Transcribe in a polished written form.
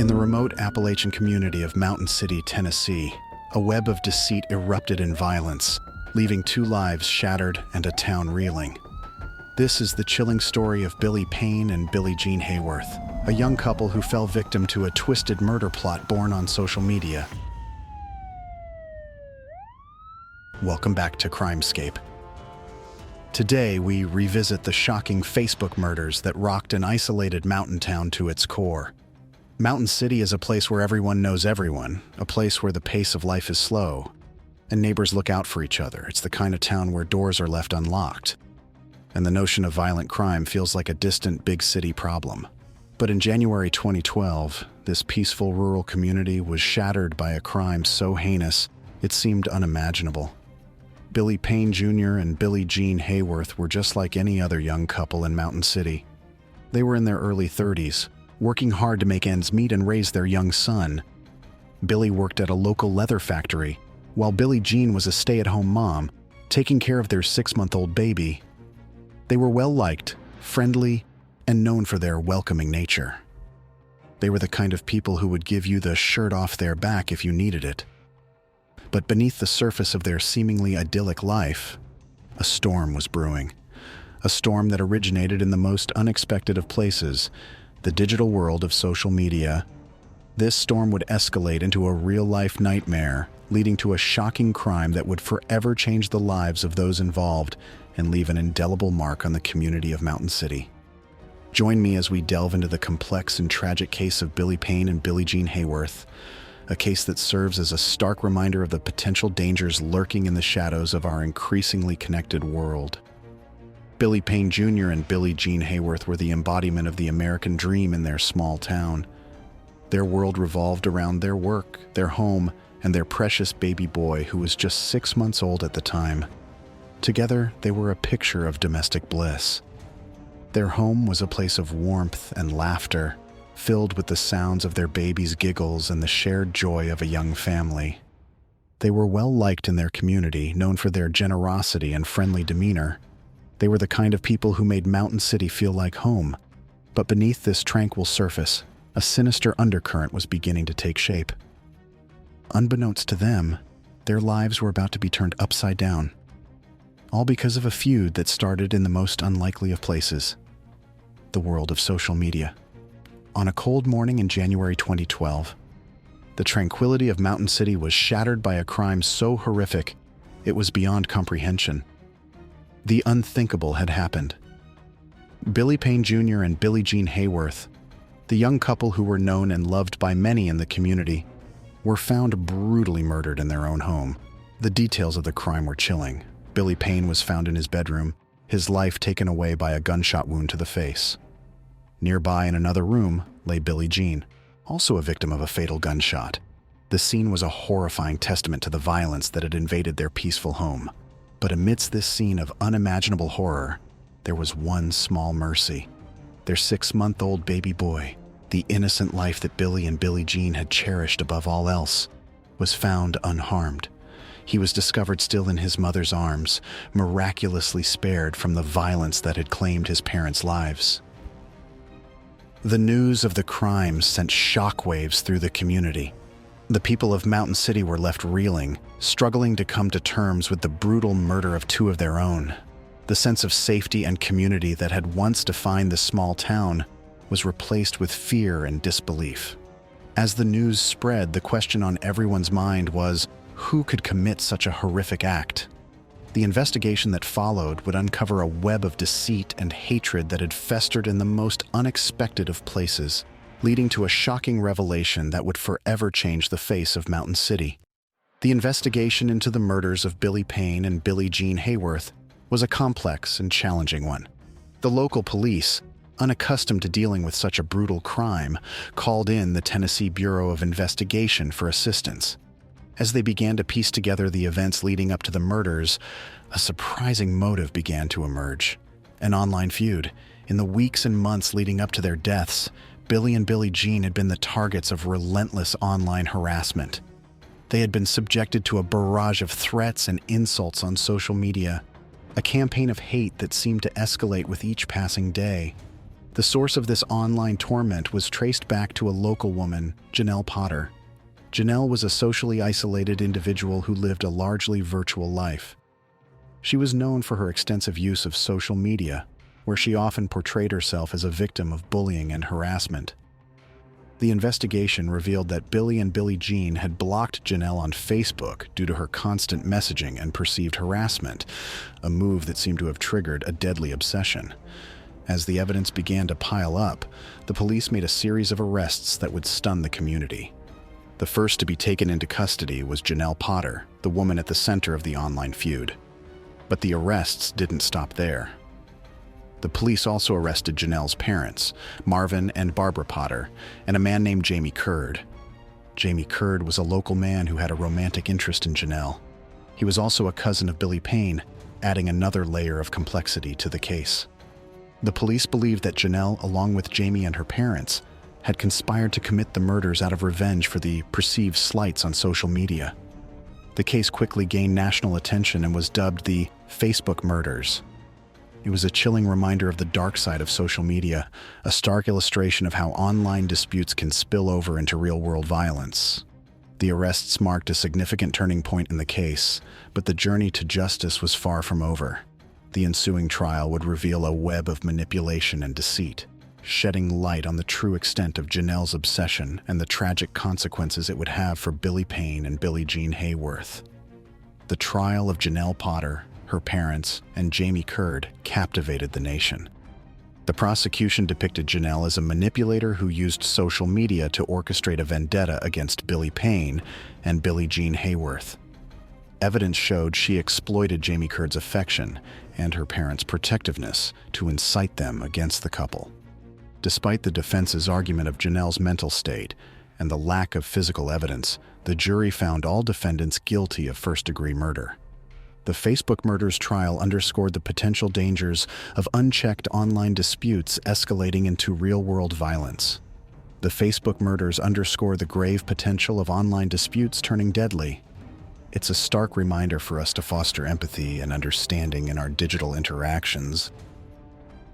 In the remote Appalachian community of Mountain City, Tennessee, a web of deceit erupted in violence, leaving 2 lives shattered and a town reeling. This is the chilling story of Billy Payne and Billie Jean Hayworth, a young couple who fell victim to a twisted murder plot born on social media. Welcome back to Crimescape. Today, we revisit the shocking Facebook murders that rocked an isolated mountain town to its core. Mountain City is a place where everyone knows everyone, a place where the pace of life is slow, and neighbors look out for each other. It's the kind of town where doors are left unlocked, and the notion of violent crime feels like a distant big city problem. But in January 2012, this peaceful rural community was shattered by a crime so heinous it seemed unimaginable. Billy Payne Jr. and Billie Jean Hayworth were just like any other young couple in Mountain City. They were in their early 30s, working hard to make ends meet and raise their young son. Billy worked at a local leather factory, while Billie Jean was a stay-at-home mom, taking care of their 6-month-old baby. They were well-liked, friendly, and known for their welcoming nature. They were the kind of people who would give you the shirt off their back if you needed it. But beneath the surface of their seemingly idyllic life, a storm was brewing. A storm that originated in the most unexpected of places, the digital world of social media. This storm would escalate into a real-life nightmare, leading to a shocking crime that would forever change the lives of those involved and leave an indelible mark on the community of Mountain City. Join me as we delve into the complex and tragic case of Billy Payne and Billie Jean Hayworth, a case that serves as a stark reminder of the potential dangers lurking in the shadows of our increasingly connected world. Billy Payne Jr. and Billie Jean Hayworth were the embodiment of the American dream in their small town. Their world revolved around their work, their home, and their precious baby boy who was just 6 months old at the time. Together, they were a picture of domestic bliss. Their home was a place of warmth and laughter, filled with the sounds of their baby's giggles and the shared joy of a young family. They were well-liked in their community, known for their generosity and friendly demeanor. They were the kind of people who made Mountain City feel like home. But beneath this tranquil surface, a sinister undercurrent was beginning to take shape. Unbeknownst to them, their lives were about to be turned upside down. All because of a feud that started in the most unlikely of places, the world of social media. On a cold morning in January 2012, the tranquility of Mountain City was shattered by a crime so horrific it was beyond comprehension. The unthinkable had happened. Billy Payne Jr. and Billie Jean Hayworth, the young couple who were known and loved by many in the community, were found brutally murdered in their own home. The details of the crime were chilling. Billy Payne was found in his bedroom, his life taken away by a gunshot wound to the face. Nearby in another room lay Billie Jean, also a victim of a fatal gunshot. The scene was a horrifying testament to the violence that had invaded their peaceful home. But amidst this scene of unimaginable horror, there was one small mercy. Their 6-month-old baby boy, the innocent life that Billy and Billie Jean had cherished above all else, was found unharmed. He was discovered still in his mother's arms, miraculously spared from the violence that had claimed his parents' lives. The news of the crime sent shockwaves through the community. The people of Mountain City were left reeling, struggling to come to terms with the brutal murder of 2 of their own. The sense of safety and community that had once defined the small town was replaced with fear and disbelief. As the news spread, the question on everyone's mind was, who could commit such a horrific act? The investigation that followed would uncover a web of deceit and hatred that had festered in the most unexpected of places, leading to a shocking revelation that would forever change the face of Mountain City. The investigation into the murders of Billy Payne and Billie Jean Hayworth was a complex and challenging one. The local police, unaccustomed to dealing with such a brutal crime, called in the Tennessee Bureau of Investigation for assistance. As they began to piece together the events leading up to the murders, a surprising motive began to emerge. An online feud. In the weeks and months leading up to their deaths, Billy and Billie Jean had been the targets of relentless online harassment. They had been subjected to a barrage of threats and insults on social media, a campaign of hate that seemed to escalate with each passing day. The source of this online torment was traced back to a local woman, Janelle Potter. Janelle was a socially isolated individual who lived a largely virtual life. She was known for her extensive use of social media, where she often portrayed herself as a victim of bullying and harassment. The investigation revealed that Billy and Billie Jean had blocked Janelle on Facebook due to her constant messaging and perceived harassment, a move that seemed to have triggered a deadly obsession. As the evidence began to pile up, the police made a series of arrests that would stun the community. The first to be taken into custody was Janelle Potter, the woman at the center of the online feud. But the arrests didn't stop there. The police also arrested Janelle's parents, Marvin and Barbara Potter, and a man named Jamie Curd. Jamie Curd was a local man who had a romantic interest in Janelle. He was also a cousin of Billy Payne, adding another layer of complexity to the case. The police believed that Janelle, along with Jamie and her parents, had conspired to commit the murders out of revenge for the perceived slights on social media. The case quickly gained national attention and was dubbed the Facebook Murders. It was a chilling reminder of the dark side of social media, a stark illustration of how online disputes can spill over into real-world violence. The arrests marked a significant turning point in the case, but the journey to justice was far from over. The ensuing trial would reveal a web of manipulation and deceit, shedding light on the true extent of Janelle's obsession and the tragic consequences it would have for Billy Payne and Billie Jean Hayworth. The trial of Janelle Potter, her parents, and Jamie Curd captivated the nation. The prosecution depicted Janelle as a manipulator who used social media to orchestrate a vendetta against Billy Payne and Billie Jean Hayworth. Evidence showed she exploited Jamie Curd's affection and her parents' protectiveness to incite them against the couple. Despite the defense's argument of Janelle's mental state and the lack of physical evidence, the jury found all defendants guilty of first-degree murder. The Facebook Murders trial underscored the potential dangers of unchecked online disputes escalating into real-world violence. The Facebook Murders underscore the grave potential of online disputes turning deadly. It's a stark reminder for us to foster empathy and understanding in our digital interactions,